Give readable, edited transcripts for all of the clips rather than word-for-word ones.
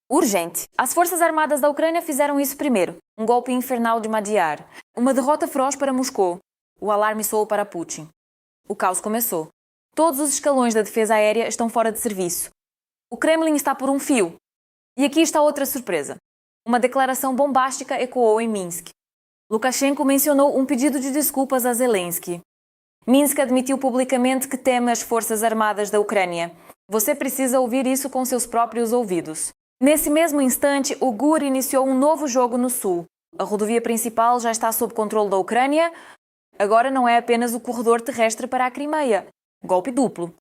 Urgente. As Forças Armadas da Ucrânia fizeram isso primeiro. Um golpe infernal de Madiar. Uma derrota feroz para Moscou. O alarme soou para Putin. O caos começou. Todos os escalões da defesa aérea estão fora de serviço. O Kremlin está por um fio. E aqui está outra surpresa. Uma declaração bombástica ecoou em Minsk. Lukashenko mencionou um pedido de desculpas a Zelensky. Minsk admitiu publicamente que teme as Forças Armadas da Ucrânia. Você precisa ouvir isso com seus próprios ouvidos. Nesse mesmo instante, o GUR iniciou um novo jogo no sul. A rodovia principal já está sob controle da Ucrânia. Agora não é apenas o corredor terrestre para a Crimeia. Golpe duplo.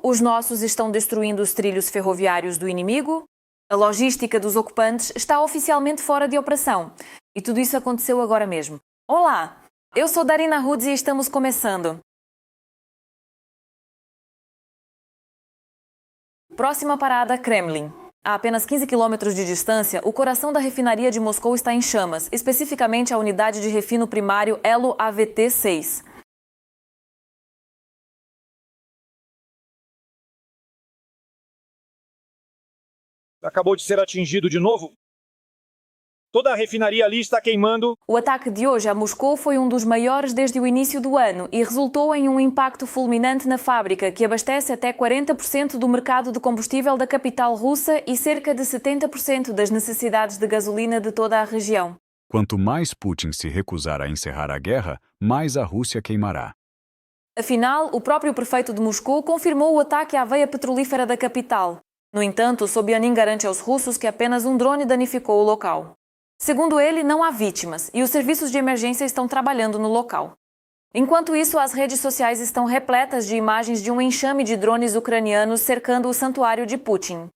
Os nossos estão destruindo os trilhos ferroviários do inimigo. A logística dos ocupantes está oficialmente fora de operação. E tudo isso aconteceu agora mesmo. Olá! Eu sou Darina Hoods e estamos começando. Próxima parada, Kremlin. A apenas 15 quilômetros de distância, o coração da refinaria de Moscou está em chamas, especificamente a unidade de refino primário Elo AVT-6. Acabou de ser atingido de novo? Toda a refinaria ali está queimando. O ataque de hoje a Moscou foi um dos maiores desde o início do ano e resultou em um impacto fulminante na fábrica, que abastece até 40% do mercado de combustível da capital russa e cerca de 70% das necessidades de gasolina de toda a região. Quanto mais Putin se recusar a encerrar a guerra, mais a Rússia queimará. Afinal, o próprio prefeito de Moscou confirmou o ataque à veia petrolífera da capital. No entanto, Sobyanin garante aos russos que apenas um drone danificou o local. Segundo ele, não há vítimas e os serviços de emergência estão trabalhando no local. Enquanto isso, as redes sociais estão repletas de imagens de um enxame de drones ucranianos cercando o santuário de Putin.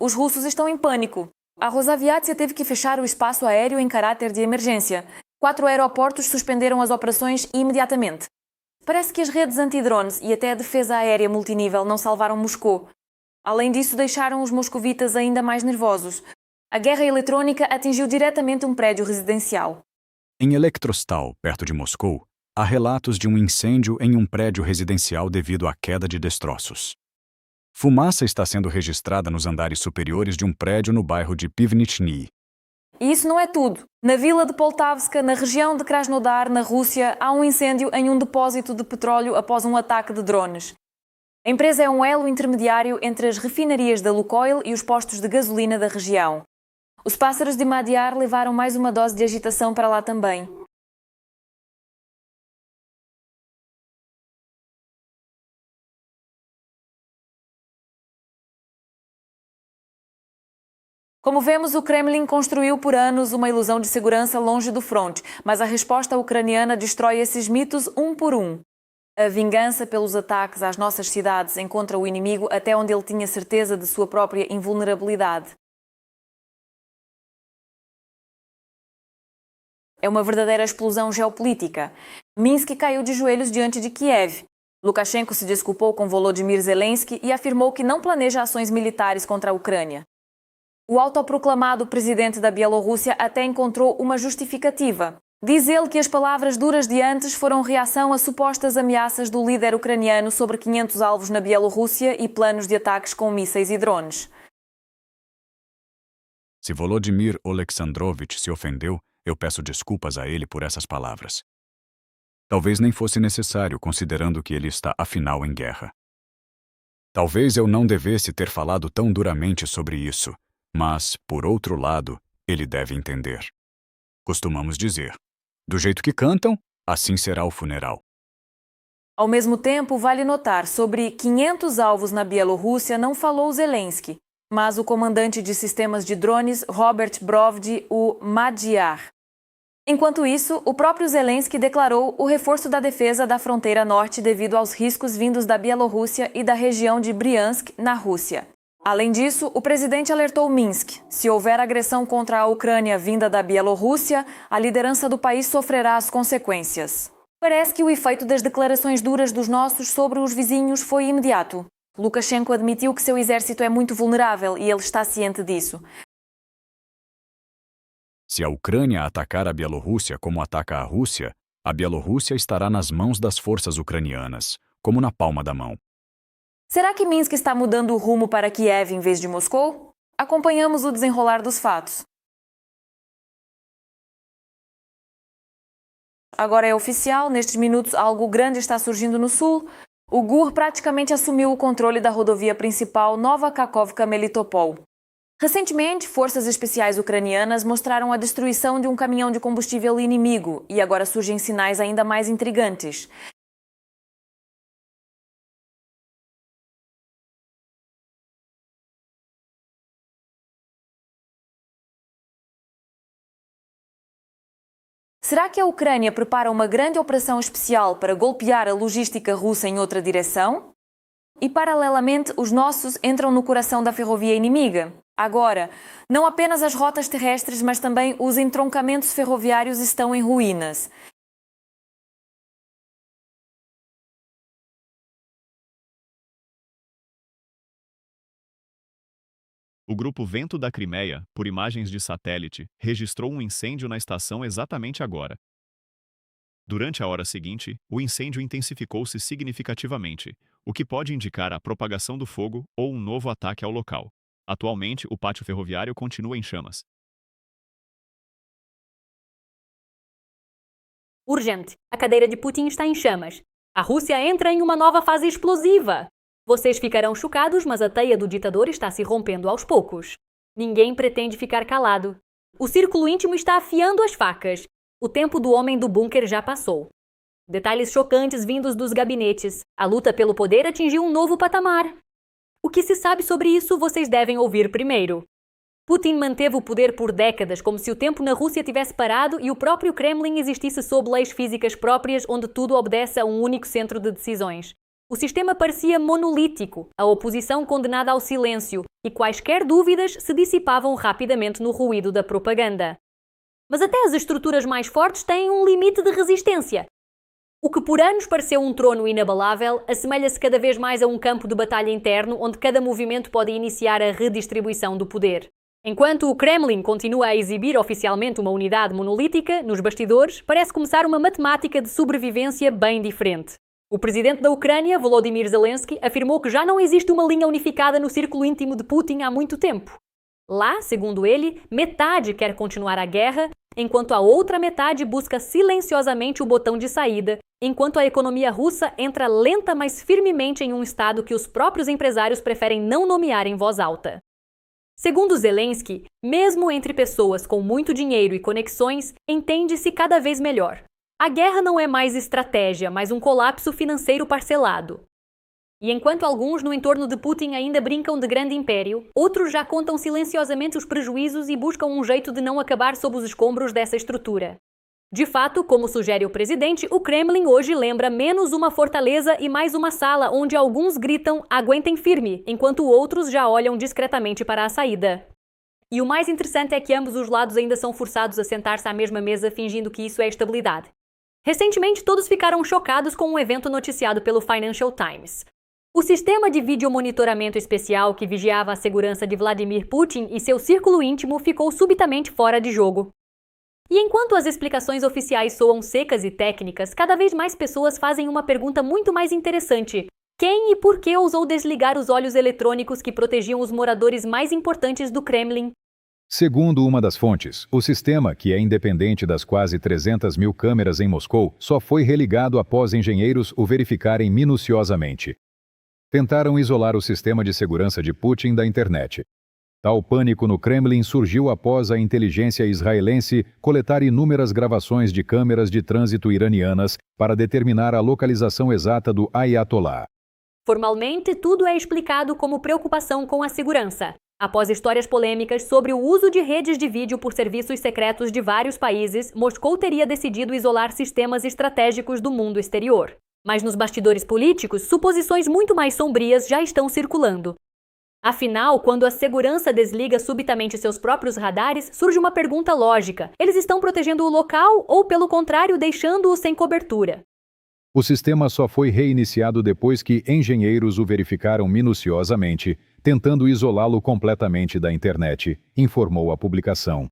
Os russos estão em pânico. A Rosaviatsia teve que fechar o espaço aéreo em caráter de emergência. 4 aeroportos suspenderam as operações imediatamente. Parece que as redes antidrones e até a defesa aérea multinível não salvaram Moscou. Além disso, deixaram os moscovitas ainda mais nervosos. A guerra eletrônica atingiu diretamente um prédio residencial. Em Elektrostal, perto de Moscou, há relatos de um incêndio em um prédio residencial devido à queda de destroços. Fumaça está sendo registrada nos andares superiores de um prédio no bairro de Pivnitny. E isso não é tudo. Na vila de Poltavska, na região de Krasnodar, na Rússia, há um incêndio em um depósito de petróleo após um ataque de drones. A empresa é um elo intermediário entre as refinarias da Lukoil e os postos de gasolina da região. Os pássaros de Madiar levaram mais uma dose de agitação para lá também. Como vemos, o Kremlin construiu por anos uma ilusão de segurança longe do fronte, mas a resposta ucraniana destrói esses mitos um por um. A vingança pelos ataques às nossas cidades encontra o inimigo até onde ele tinha certeza de sua própria invulnerabilidade. É uma verdadeira explosão geopolítica. Minsk caiu de joelhos diante de Kiev. Lukashenko se desculpou com Volodymyr Zelensky e afirmou que não planeja ações militares contra a Ucrânia. O autoproclamado presidente da Bielorrússia até encontrou uma justificativa. Diz ele que as palavras duras de antes foram reação a supostas ameaças do líder ucraniano sobre 500 alvos na Bielorrússia e planos de ataques com mísseis e drones. Se Volodymyr Oleksandrovich se ofendeu, eu peço desculpas a ele por essas palavras. Talvez nem fosse necessário, considerando que ele está, afinal, em guerra. Talvez eu não devesse ter falado tão duramente sobre isso. Mas, por outro lado, ele deve entender. Costumamos dizer, do jeito que cantam, assim será o funeral. Ao mesmo tempo, vale notar, sobre 500 alvos na Bielorrússia não falou Zelensky, mas o comandante de sistemas de drones, Robert Brovdi, o Madiar. Enquanto isso, o próprio Zelensky declarou o reforço da defesa da fronteira norte devido aos riscos vindos da Bielorrússia e da região de Briansk, na Rússia. Além disso, o presidente alertou Minsk: se houver agressão contra a Ucrânia vinda da Bielorrússia, a liderança do país sofrerá as consequências. Parece que o efeito das declarações duras dos nossos sobre os vizinhos foi imediato. Lukashenko admitiu que seu exército é muito vulnerável e ele está ciente disso. Se a Ucrânia atacar a Bielorrússia como ataca a Rússia, a Bielorrússia estará nas mãos das forças ucranianas, como na palma da mão. Será que Minsk está mudando o rumo para Kiev em vez de Moscou? Acompanhamos o desenrolar dos fatos. Agora é oficial, nestes minutos algo grande está surgindo no sul. O GUR praticamente assumiu o controle da rodovia principal Nova Kakhovka-Melitopol. Recentemente, forças especiais ucranianas mostraram a destruição de um caminhão de combustível inimigo e agora surgem sinais ainda mais intrigantes. Será que a Ucrânia prepara uma grande operação especial para golpear a logística russa em outra direção? E, paralelamente, os nossos entram no coração da ferrovia inimiga. Agora, não apenas as rotas terrestres, mas também os entroncamentos ferroviários estão em ruínas. O Grupo Vento da Crimeia, por imagens de satélite, registrou um incêndio na estação exatamente agora. Durante a hora seguinte, o incêndio intensificou-se significativamente, o que pode indicar a propagação do fogo ou um novo ataque ao local. Atualmente, o pátio ferroviário continua em chamas. Urgente! A cadeira de Putin está em chamas. A Rússia entra em uma nova fase explosiva. Vocês ficarão chocados, mas a teia do ditador está se rompendo aos poucos. Ninguém pretende ficar calado. O círculo íntimo está afiando as facas. O tempo do homem do bunker já passou. Detalhes chocantes vindos dos gabinetes. A luta pelo poder atingiu um novo patamar. O que se sabe sobre isso vocês devem ouvir primeiro. Putin manteve o poder por décadas, como se o tempo na Rússia tivesse parado e o próprio Kremlin existisse sob leis físicas próprias onde tudo obedece a um único centro de decisões. O sistema parecia monolítico, a oposição condenada ao silêncio, e quaisquer dúvidas se dissipavam rapidamente no ruído da propaganda. Mas até as estruturas mais fortes têm um limite de resistência. O que por anos pareceu um trono inabalável assemelha-se cada vez mais a um campo de batalha interno onde cada movimento pode iniciar a redistribuição do poder. Enquanto o Kremlin continua a exibir oficialmente uma unidade monolítica, nos bastidores parece começar uma matemática de sobrevivência bem diferente. O presidente da Ucrânia, Volodymyr Zelensky, afirmou que já não existe uma linha unificada no círculo íntimo de Putin há muito tempo. Lá, segundo ele, metade quer continuar a guerra, enquanto a outra metade busca silenciosamente o botão de saída, enquanto a economia russa entra lenta, mas firmemente em um estado que os próprios empresários preferem não nomear em voz alta. Segundo Zelensky, mesmo entre pessoas com muito dinheiro e conexões, entende-se cada vez melhor. A guerra não é mais estratégia, mas um colapso financeiro parcelado. E enquanto alguns no entorno de Putin ainda brincam de grande império, outros já contam silenciosamente os prejuízos e buscam um jeito de não acabar sob os escombros dessa estrutura. De fato, como sugere o presidente, o Kremlin hoje lembra menos uma fortaleza e mais uma sala onde alguns gritam "aguentem firme", enquanto outros já olham discretamente para a saída. E o mais interessante é que ambos os lados ainda são forçados a sentar-se à mesma mesa fingindo que isso é estabilidade. Recentemente, todos ficaram chocados com um evento noticiado pelo Financial Times. O sistema de videomonitoramento especial que vigiava a segurança de Vladimir Putin e seu círculo íntimo ficou subitamente fora de jogo. E enquanto as explicações oficiais soam secas e técnicas, cada vez mais pessoas fazem uma pergunta muito mais interessante. Quem e por que ousou desligar os olhos eletrônicos que protegiam os moradores mais importantes do Kremlin? Segundo uma das fontes, o sistema, que é independente das quase 300 mil câmeras em Moscou, só foi religado após engenheiros o verificarem minuciosamente. Tentaram isolar o sistema de segurança de Putin da internet. Tal pânico no Kremlin surgiu após a inteligência israelense coletar inúmeras gravações de câmeras de trânsito iranianas para determinar a localização exata do Ayatollah. Formalmente, tudo é explicado como preocupação com a segurança. Após histórias polêmicas sobre o uso de redes de vídeo por serviços secretos de vários países, Moscou teria decidido isolar sistemas estratégicos do mundo exterior. Mas nos bastidores políticos, suposições muito mais sombrias já estão circulando. Afinal, quando a segurança desliga subitamente seus próprios radares, surge uma pergunta lógica. Eles estão protegendo o local ou, pelo contrário, deixando-o sem cobertura? O sistema só foi reiniciado depois que engenheiros o verificaram minuciosamente, tentando isolá-lo completamente da internet, informou a publicação.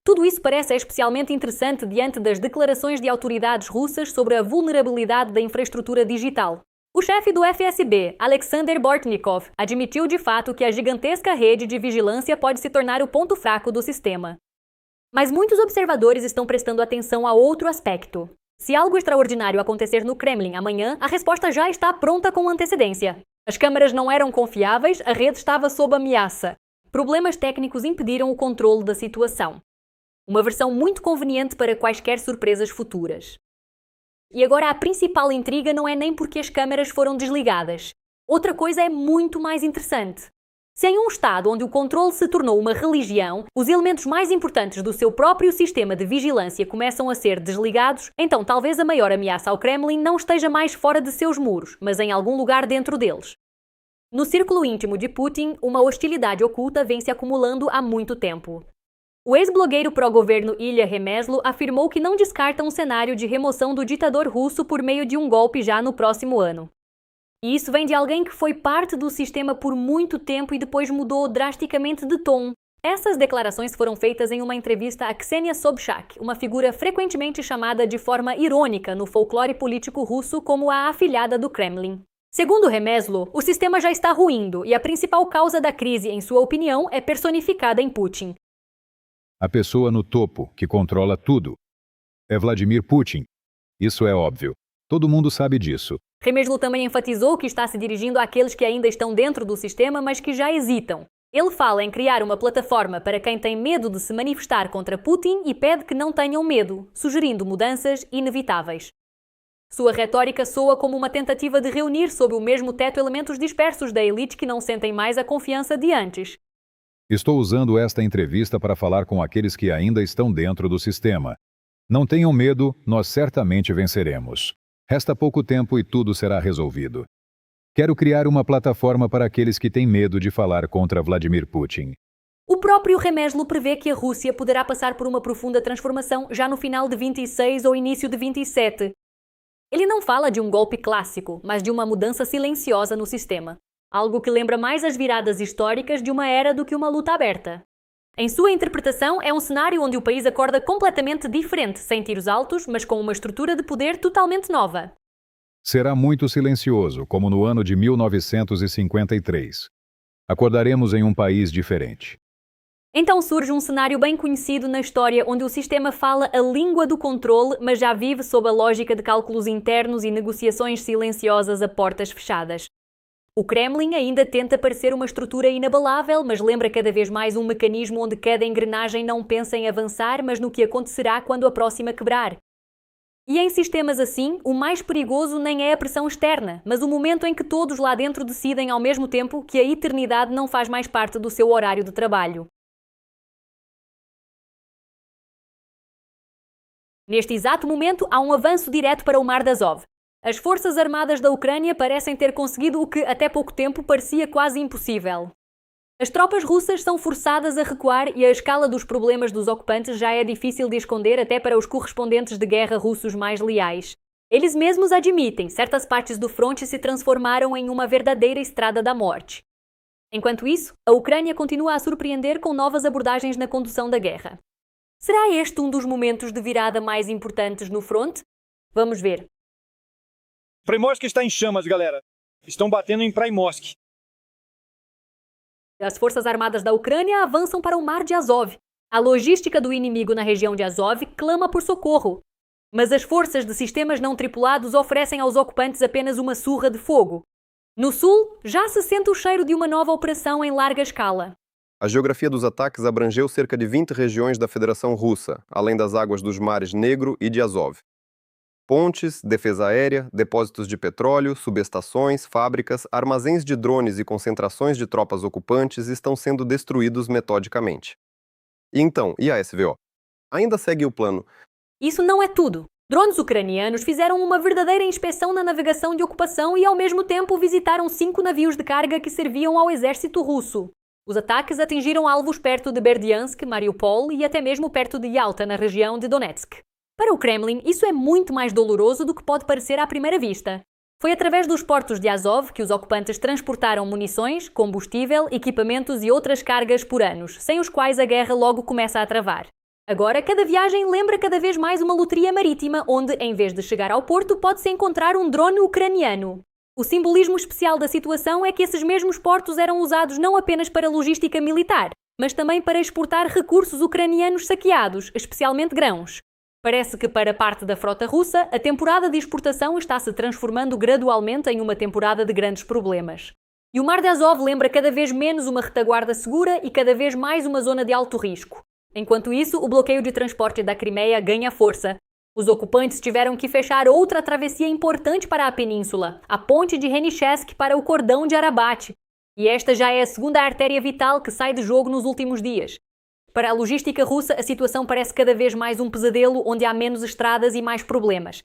Tudo isso parece especialmente interessante diante das declarações de autoridades russas sobre a vulnerabilidade da infraestrutura digital. O chefe do FSB, Alexander Bortnikov, admitiu de fato que a gigantesca rede de vigilância pode se tornar o ponto fraco do sistema. Mas muitos observadores estão prestando atenção a outro aspecto. Se algo extraordinário acontecer no Kremlin amanhã, a resposta já está pronta com antecedência. As câmaras não eram confiáveis, a rede estava sob ameaça. Problemas técnicos impediram o controle da situação. Uma versão muito conveniente para quaisquer surpresas futuras. E agora a principal intriga não é nem porque as câmaras foram desligadas. Outra coisa é muito mais interessante. Se em um estado onde o controle se tornou uma religião, os elementos mais importantes do seu próprio sistema de vigilância começam a ser desligados, então talvez a maior ameaça ao Kremlin não esteja mais fora de seus muros, mas em algum lugar dentro deles. No círculo íntimo de Putin, uma hostilidade oculta vem se acumulando há muito tempo. O ex-blogueiro pró-governo Ilya Remezlo afirmou que não descarta um cenário de remoção do ditador russo por meio de um golpe já no próximo ano. E isso vem de alguém que foi parte do sistema por muito tempo e depois mudou drasticamente de tom. Essas declarações foram feitas em uma entrevista a Ksenia Sobchak, uma figura frequentemente chamada de forma irônica no folclore político russo como a afilhada do Kremlin. Segundo Remezlo, o sistema já está ruindo e a principal causa da crise, em sua opinião, é personificada em Putin. A pessoa no topo, que controla tudo, é Vladimir Putin. Isso é óbvio. Todo mundo sabe disso. Remezlo também enfatizou que está se dirigindo àqueles que ainda estão dentro do sistema, mas que já hesitam. Ele fala em criar uma plataforma para quem tem medo de se manifestar contra Putin e pede que não tenham medo, sugerindo mudanças inevitáveis. Sua retórica soa como uma tentativa de reunir sob o mesmo teto elementos dispersos da elite que não sentem mais a confiança de antes. Estou usando esta entrevista para falar com aqueles que ainda estão dentro do sistema. Não tenham medo, nós certamente venceremos. Resta pouco tempo e tudo será resolvido. Quero criar uma plataforma para aqueles que têm medo de falar contra Vladimir Putin. O próprio Remezlo prevê que a Rússia poderá passar por uma profunda transformação já no final de 26 ou início de 27. Ele não fala de um golpe clássico, mas de uma mudança silenciosa no sistema. Algo que lembra mais as viradas históricas de uma era do que uma luta aberta. Em sua interpretação, é um cenário onde o país acorda completamente diferente, sem tiros altos, mas com uma estrutura de poder totalmente nova. Será muito silencioso, como no ano de 1953. Acordaremos em um país diferente. Então surge um cenário bem conhecido na história onde o sistema fala a língua do controle, mas já vive sob a lógica de cálculos internos e negociações silenciosas a portas fechadas. O Kremlin ainda tenta parecer uma estrutura inabalável, mas lembra cada vez mais um mecanismo onde cada engrenagem não pensa em avançar, mas no que acontecerá quando a próxima quebrar. E em sistemas assim, o mais perigoso nem é a pressão externa, mas o momento em que todos lá dentro decidem ao mesmo tempo que a eternidade não faz mais parte do seu horário de trabalho. Neste exato momento, há um avanço direto para o Mar de Azov. As forças armadas da Ucrânia parecem ter conseguido o que até pouco tempo parecia quase impossível. As tropas russas são forçadas a recuar e a escala dos problemas dos ocupantes já é difícil de esconder até para os correspondentes de guerra russos mais leais. Eles mesmos admitem, certas partes do fronte se transformaram em uma verdadeira estrada da morte. Enquanto isso, a Ucrânia continua a surpreender com novas abordagens na condução da guerra. Será este um dos momentos de virada mais importantes no fronte? Vamos ver. Primorsk está em chamas, galera. Estão batendo em Primorsk. As forças armadas da Ucrânia avançam para o Mar de Azov. A logística do inimigo na região de Azov clama por socorro. Mas as forças de sistemas não tripulados oferecem aos ocupantes apenas uma surra de fogo. No sul, já se sente o cheiro de uma nova operação em larga escala. A geografia dos ataques abrangeu cerca de 20 regiões da Federação Russa, além das águas dos mares Negro e de Azov. Pontes, defesa aérea, depósitos de petróleo, subestações, fábricas, armazéns de drones e concentrações de tropas ocupantes estão sendo destruídos metodicamente. E então, e a SVO? Ainda segue o plano. Isso não é tudo. Drones ucranianos fizeram uma verdadeira inspeção na navegação de ocupação e, ao mesmo tempo, visitaram 5 navios de carga que serviam ao exército russo. Os ataques atingiram alvos perto de Berdyansk, Mariupol e até mesmo perto de Yalta, na região de Donetsk. Para o Kremlin, isso é muito mais doloroso do que pode parecer à primeira vista. Foi através dos portos de Azov que os ocupantes transportaram munições, combustível, equipamentos e outras cargas por anos, sem os quais a guerra logo começa a travar. Agora, cada viagem lembra cada vez mais uma loteria marítima, onde, em vez de chegar ao porto, pode-se encontrar um drone ucraniano. O simbolismo especial da situação é que esses mesmos portos eram usados não apenas para logística militar, mas também para exportar recursos ucranianos saqueados, especialmente grãos. Parece que, para parte da frota russa, a temporada de exportação está se transformando gradualmente em uma temporada de grandes problemas. E o Mar de Azov lembra cada vez menos uma retaguarda segura e cada vez mais uma zona de alto risco. Enquanto isso, o bloqueio de transporte da Crimeia ganha força. Os ocupantes tiveram que fechar outra travessia importante para a península, a ponte de Henichesk para o cordão de Arabat. E esta já é a segunda artéria vital que sai de jogo nos últimos dias. Para a logística russa, a situação parece cada vez mais um pesadelo onde há menos estradas e mais problemas.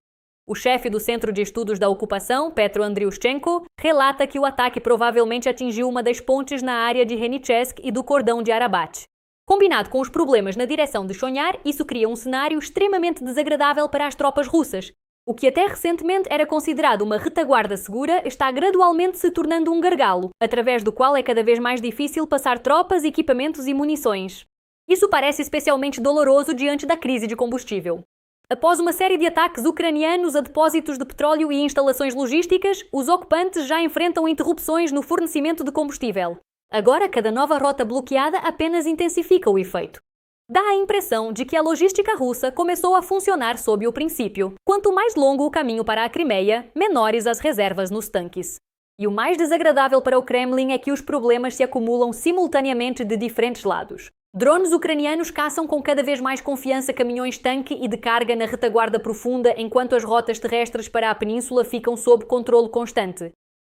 O chefe do Centro de Estudos da Ocupação, Petro Andriushchenko, relata que o ataque provavelmente atingiu uma das pontes na área de Henichesk e do cordão de Arabat. Combinado com os problemas na direção de Chonyar, isso cria um cenário extremamente desagradável para as tropas russas. O que até recentemente era considerado uma retaguarda segura está gradualmente se tornando um gargalo, através do qual é cada vez mais difícil passar tropas, equipamentos e munições. Isso parece especialmente doloroso diante da crise de combustível. Após uma série de ataques ucranianos a depósitos de petróleo e instalações logísticas, os ocupantes já enfrentam interrupções no fornecimento de combustível. Agora, cada nova rota bloqueada apenas intensifica o efeito. Dá a impressão de que a logística russa começou a funcionar sob o princípio: quanto mais longo o caminho para a Crimeia, menores as reservas nos tanques. E o mais desagradável para o Kremlin é que os problemas se acumulam simultaneamente de diferentes lados. Drones ucranianos caçam com cada vez mais confiança caminhões-tanque e de carga na retaguarda profunda, enquanto as rotas terrestres para a península ficam sob controle constante.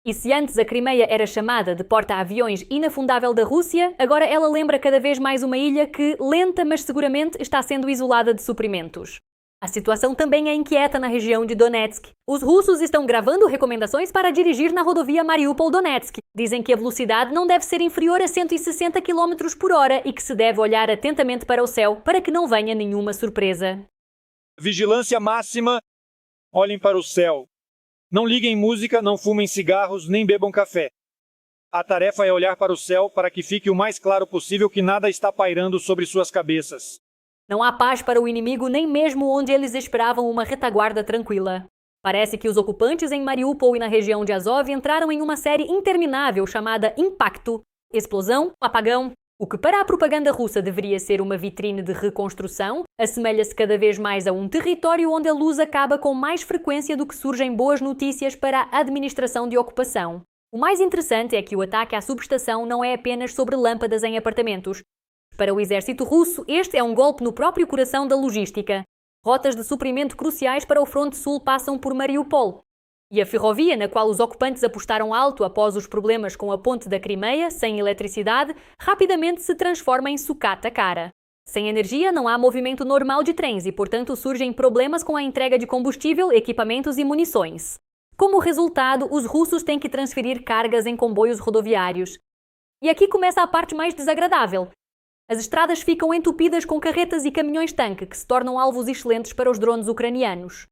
E se antes a Crimeia era chamada de porta-aviões inafundável da Rússia, agora ela lembra cada vez mais uma ilha que, lenta mas seguramente, está sendo isolada de suprimentos. A situação também é inquieta na região de Donetsk. Os russos estão gravando recomendações para dirigir na rodovia Mariupol-Donetsk. Dizem que a velocidade não deve ser inferior a 160 km por hora e que se deve olhar atentamente para o céu para que não venha nenhuma surpresa. Vigilância máxima. Olhem para o céu. Não liguem música, não fumem cigarros, nem bebam café. A tarefa é olhar para o céu para que fique o mais claro possível que nada está pairando sobre suas cabeças. Não há paz para o inimigo nem mesmo onde eles esperavam uma retaguarda tranquila. Parece que os ocupantes em Mariupol e na região de Azov entraram em uma série interminável chamada Impacto, explosão, apagão. O que para a propaganda russa deveria ser uma vitrine de reconstrução, assemelha-se cada vez mais a um território onde a luz acaba com mais frequência do que surgem boas notícias para a administração de ocupação. O mais interessante é que o ataque à subestação não é apenas sobre lâmpadas em apartamentos. Para o exército russo, este é um golpe no próprio coração da logística. Rotas de suprimento cruciais para o fronte sul passam por Mariupol. E a ferrovia, na qual os ocupantes apostaram alto após os problemas com a ponte da Crimeia, sem eletricidade, rapidamente se transforma em sucata cara. Sem energia, não há movimento normal de trens e, portanto, surgem problemas com a entrega de combustível, equipamentos e munições. Como resultado, os russos têm que transferir cargas em comboios rodoviários. E aqui começa a parte mais desagradável. As estradas ficam entupidas com carretas e caminhões-tanque que se tornam alvos excelentes para os drones ucranianos.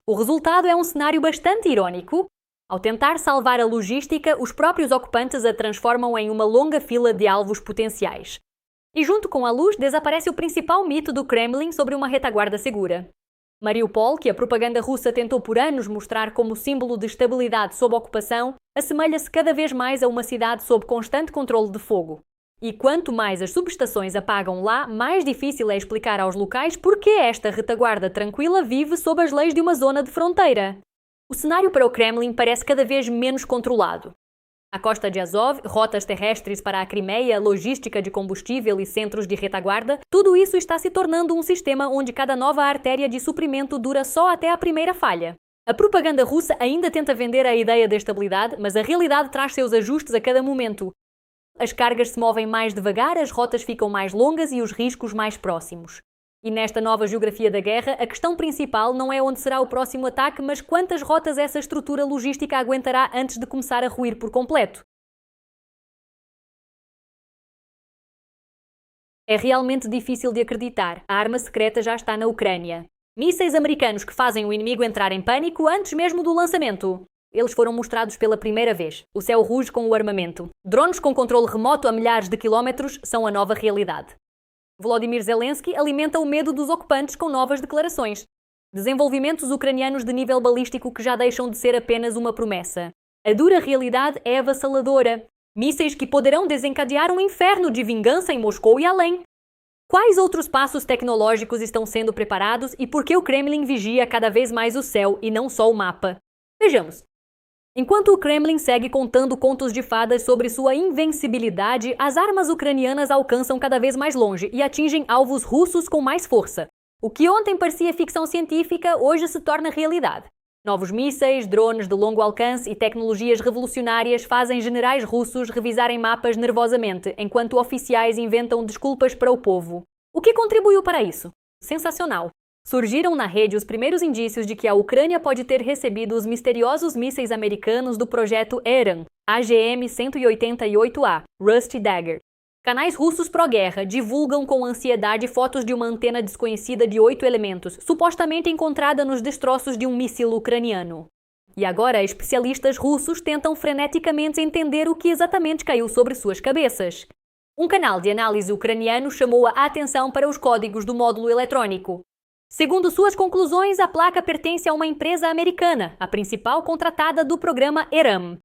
O resultado é um cenário bastante irónico. Ao tentar salvar a logística, os próprios ocupantes a transformam em uma longa fila de alvos potenciais. E junto com a luz, desaparece o principal mito do Kremlin sobre uma retaguarda segura. Mariupol, que a propaganda russa tentou por anos mostrar como símbolo de estabilidade sob ocupação, assemelha-se cada vez mais a uma cidade sob constante controle de fogo. E quanto mais as subestações apagam lá, mais difícil é explicar aos locais por que esta retaguarda tranquila vive sob as leis de uma zona de fronteira. O cenário para o Kremlin parece cada vez menos controlado. A costa de Azov, rotas terrestres para a Crimeia, logística de combustível e centros de retaguarda, tudo isso está se tornando um sistema onde cada nova artéria de suprimento dura só até a primeira falha. A propaganda russa ainda tenta vender a ideia da estabilidade, mas a realidade traz seus ajustes a cada momento. As cargas se movem mais devagar, as rotas ficam mais longas e os riscos mais próximos. E nesta nova geografia da guerra, a questão principal não é onde será o próximo ataque, mas quantas rotas essa estrutura logística aguentará antes de começar a ruir por completo. É realmente difícil de acreditar. A arma secreta já está na Ucrânia. Mísseis americanos que fazem o inimigo entrar em pânico antes mesmo do lançamento. Eles foram mostrados pela primeira vez. O céu ruge com o armamento. Drones com controle remoto a milhares de quilómetros são a nova realidade. Volodymyr Zelensky alimenta o medo dos ocupantes com novas declarações. Desenvolvimentos ucranianos de nível balístico que já deixam de ser apenas uma promessa. A dura realidade é avassaladora. Mísseis que poderão desencadear um inferno de vingança em Moscou e além. Quais outros passos tecnológicos estão sendo preparados e por que o Kremlin vigia cada vez mais o céu e não só o mapa? Vejamos. Enquanto o Kremlin segue contando contos de fadas sobre sua invencibilidade, as armas ucranianas alcançam cada vez mais longe e atingem alvos russos com mais força. O que ontem parecia ficção científica, hoje se torna realidade. Novos mísseis, drones de longo alcance e tecnologias revolucionárias fazem generais russos revisarem mapas nervosamente, enquanto oficiais inventam desculpas para o povo. O que contribuiu para isso? Sensacional! Surgiram na rede os primeiros indícios de que a Ucrânia pode ter recebido os misteriosos mísseis americanos do projeto ERAN, AGM-188A, Rusty Dagger. Canais russos pró-guerra divulgam com ansiedade fotos de uma antena desconhecida de 8 elementos, supostamente encontrada nos destroços de um míssil ucraniano. E agora, especialistas russos tentam freneticamente entender o que exatamente caiu sobre suas cabeças. Um canal de análise ucraniano chamou a atenção para os códigos do módulo eletrônico. Segundo suas conclusões, a placa pertence a uma empresa americana, a principal contratada do programa ERAM.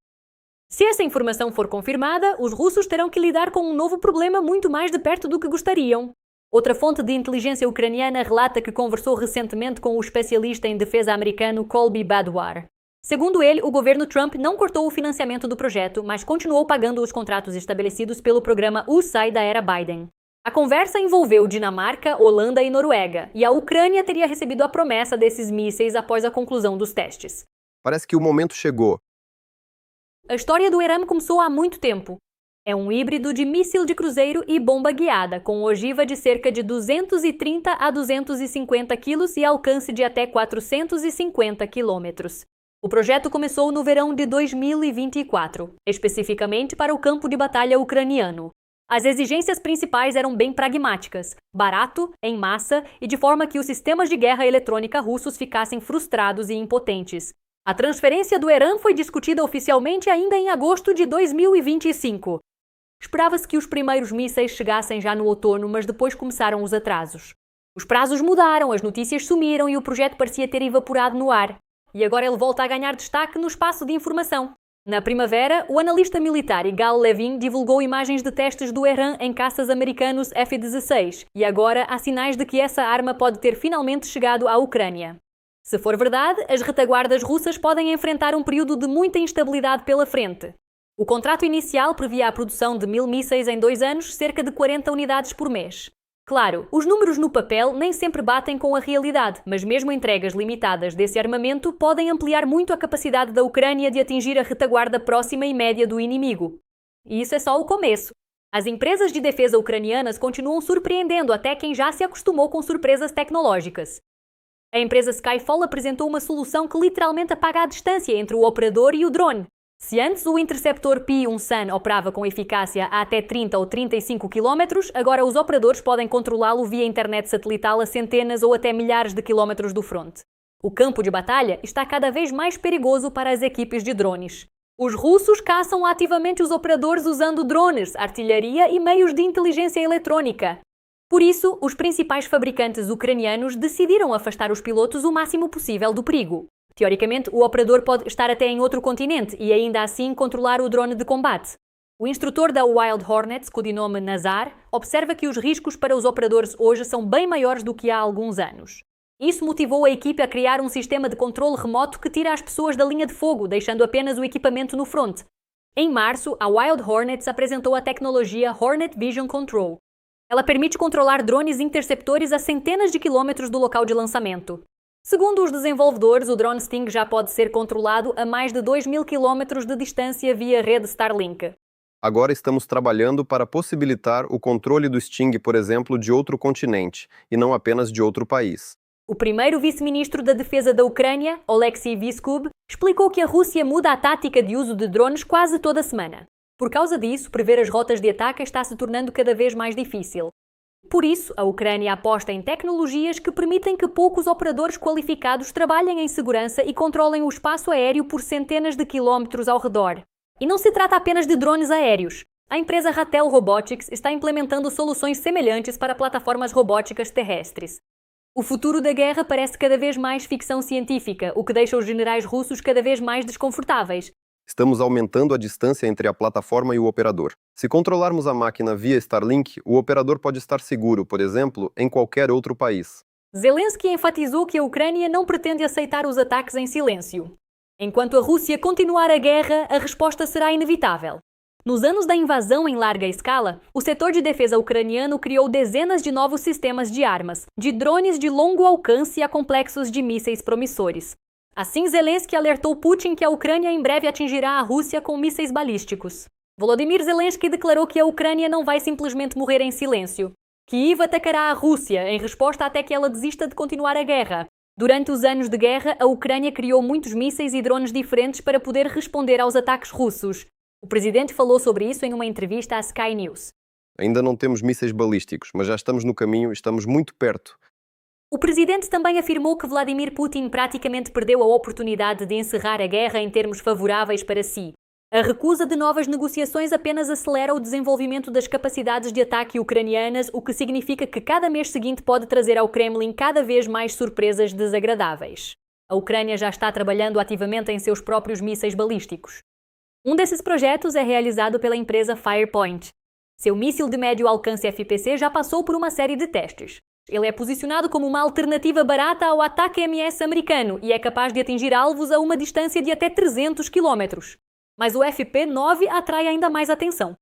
Se essa informação for confirmada, os russos terão que lidar com um novo problema muito mais de perto do que gostariam. Outra fonte de inteligência ucraniana relata que conversou recentemente com o especialista em defesa americano Colby Badwar. Segundo ele, o governo Trump não cortou o financiamento do projeto, mas continuou pagando os contratos estabelecidos pelo programa USAID da era Biden. A conversa envolveu Dinamarca, Holanda e Noruega, e a Ucrânia teria recebido a promessa desses mísseis após a conclusão dos testes. Parece que o momento chegou. A história do ERAM começou há muito tempo. É um híbrido de míssil de cruzeiro e bomba guiada, com ogiva de cerca de 230 a 250 quilos e alcance de até 450 quilômetros. O projeto começou no verão de 2024, especificamente para o campo de batalha ucraniano. As exigências principais eram bem pragmáticas, barato, em massa e de forma que os sistemas de guerra eletrônica russos ficassem frustrados e impotentes. A transferência do ERAM foi discutida oficialmente ainda em agosto de 2025. Esperava-se que os primeiros mísseis chegassem já no outono, mas depois começaram os atrasos. Os prazos mudaram, as notícias sumiram e o projeto parecia ter evaporado no ar. E agora ele volta a ganhar destaque no espaço de informação. Na primavera, o analista militar Igal Levin divulgou imagens de testes do ERAM em caças americanos F-16, e agora há sinais de que essa arma pode ter finalmente chegado à Ucrânia. Se for verdade, as retaguardas russas podem enfrentar um período de muita instabilidade pela frente. O contrato inicial previa a produção de 1000 mísseis em 2 anos, cerca de 40 unidades por mês. Claro, os números no papel nem sempre batem com a realidade, mas mesmo entregas limitadas desse armamento podem ampliar muito a capacidade da Ucrânia de atingir a retaguarda próxima e média do inimigo. E isso é só o começo. As empresas de defesa ucranianas continuam surpreendendo até quem já se acostumou com surpresas tecnológicas. A empresa Skyfall apresentou uma solução que literalmente apaga a distância entre o operador e o drone. Se antes o interceptor P-1 operava com eficácia a até 30 ou 35 km, agora os operadores podem controlá-lo via internet satelital a centenas ou até milhares de quilómetros do fronte. O campo de batalha está cada vez mais perigoso para as equipes de drones. Os russos caçam ativamente os operadores usando drones, artilharia e meios de inteligência eletrônica. Por isso, os principais fabricantes ucranianos decidiram afastar os pilotos o máximo possível do perigo. Teoricamente, o operador pode estar até em outro continente e ainda assim controlar o drone de combate. O instrutor da Wild Hornets, codinome Nazar, observa que os riscos para os operadores hoje são bem maiores do que há alguns anos. Isso motivou a equipe a criar um sistema de controle remoto que tira as pessoas da linha de fogo, deixando apenas o equipamento no fronte. Em março, a Wild Hornets apresentou a tecnologia Hornet Vision Control. Ela permite controlar drones interceptores a centenas de quilômetros do local de lançamento. Segundo os desenvolvedores, o drone Sting já pode ser controlado a mais de 2.000 km de distância via rede Starlink. Agora estamos trabalhando para possibilitar o controle do Sting, por exemplo, de outro continente, e não apenas de outro país. O primeiro vice-ministro da Defesa da Ucrânia, Oleksiy Vyskub, explicou que a Rússia muda a tática de uso de drones quase toda semana. Por causa disso, prever as rotas de ataque está se tornando cada vez mais difícil. Por isso, a Ucrânia aposta em tecnologias que permitem que poucos operadores qualificados trabalhem em segurança e controlem o espaço aéreo por centenas de quilómetros ao redor. E não se trata apenas de drones aéreos. A empresa Ratel Robotics está implementando soluções semelhantes para plataformas robóticas terrestres. O futuro da guerra parece cada vez mais ficção científica, o que deixa os generais russos cada vez mais desconfortáveis. Estamos aumentando a distância entre a plataforma e o operador. Se controlarmos a máquina via Starlink, o operador pode estar seguro, por exemplo, em qualquer outro país. Zelensky enfatizou que a Ucrânia não pretende aceitar os ataques em silêncio. Enquanto a Rússia continuar a guerra, a resposta será inevitável. Nos anos da invasão em larga escala, o setor de defesa ucraniano criou dezenas de novos sistemas de armas, de drones de longo alcance a complexos de mísseis promissores. Assim, Zelensky alertou Putin que a Ucrânia em breve atingirá a Rússia com mísseis balísticos. Volodymyr Zelensky declarou que a Ucrânia não vai simplesmente morrer em silêncio. Kyiv atacará a Rússia em resposta até que ela desista de continuar a guerra. Durante os anos de guerra, a Ucrânia criou muitos mísseis e drones diferentes para poder responder aos ataques russos. O presidente falou sobre isso em uma entrevista à Sky News. Ainda não temos mísseis balísticos, mas já estamos no caminho e estamos muito perto. O presidente também afirmou que Vladimir Putin praticamente perdeu a oportunidade de encerrar a guerra em termos favoráveis para si. A recusa de novas negociações apenas acelera o desenvolvimento das capacidades de ataque ucranianas, o que significa que cada mês seguinte pode trazer ao Kremlin cada vez mais surpresas desagradáveis. A Ucrânia já está trabalhando ativamente em seus próprios mísseis balísticos. Um desses projetos é realizado pela empresa Firepoint. Seu míssil de médio alcance FPC já passou por uma série de testes. Ele é posicionado como uma alternativa barata ao ataque MS americano e é capaz de atingir alvos a uma distância de até 300 km. Mas o FP-9 atrai ainda mais atenção.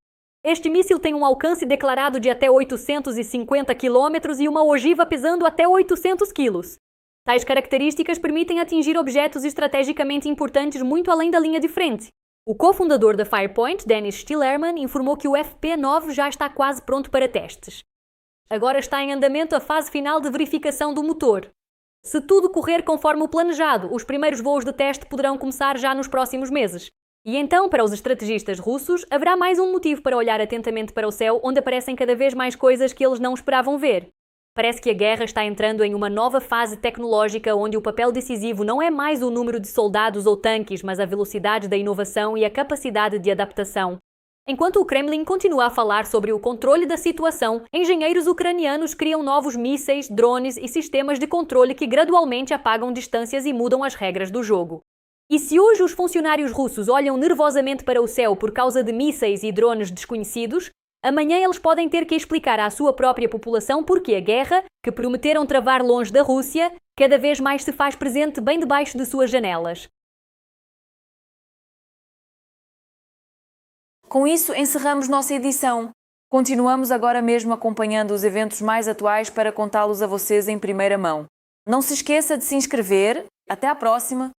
Este míssil tem um alcance declarado de até 850 km e uma ogiva pesando até 800 kg. Tais características permitem atingir objetos estrategicamente importantes muito além da linha de frente. O cofundador da Firepoint, Dennis Stillerman, informou que o FP-9 já está quase pronto para testes. Agora está em andamento a fase final de verificação do motor. Se tudo correr conforme o planejado, os primeiros voos de teste poderão começar já nos próximos meses. E então, para os estrategistas russos, haverá mais um motivo para olhar atentamente para o céu, onde aparecem cada vez mais coisas que eles não esperavam ver. Parece que a guerra está entrando em uma nova fase tecnológica onde o papel decisivo não é mais o número de soldados ou tanques, mas a velocidade da inovação e a capacidade de adaptação. Enquanto o Kremlin continua a falar sobre o controle da situação, engenheiros ucranianos criam novos mísseis, drones e sistemas de controle que gradualmente apagam distâncias e mudam as regras do jogo. E se hoje os funcionários russos olham nervosamente para o céu por causa de mísseis e drones desconhecidos, amanhã eles podem ter que explicar à sua própria população porque a guerra, que prometeram travar longe da Rússia, cada vez mais se faz presente bem debaixo de suas janelas. Com isso, encerramos nossa edição. Continuamos agora mesmo acompanhando os eventos mais atuais para contá-los a vocês em primeira mão. Não se esqueça de se inscrever. Até à próxima!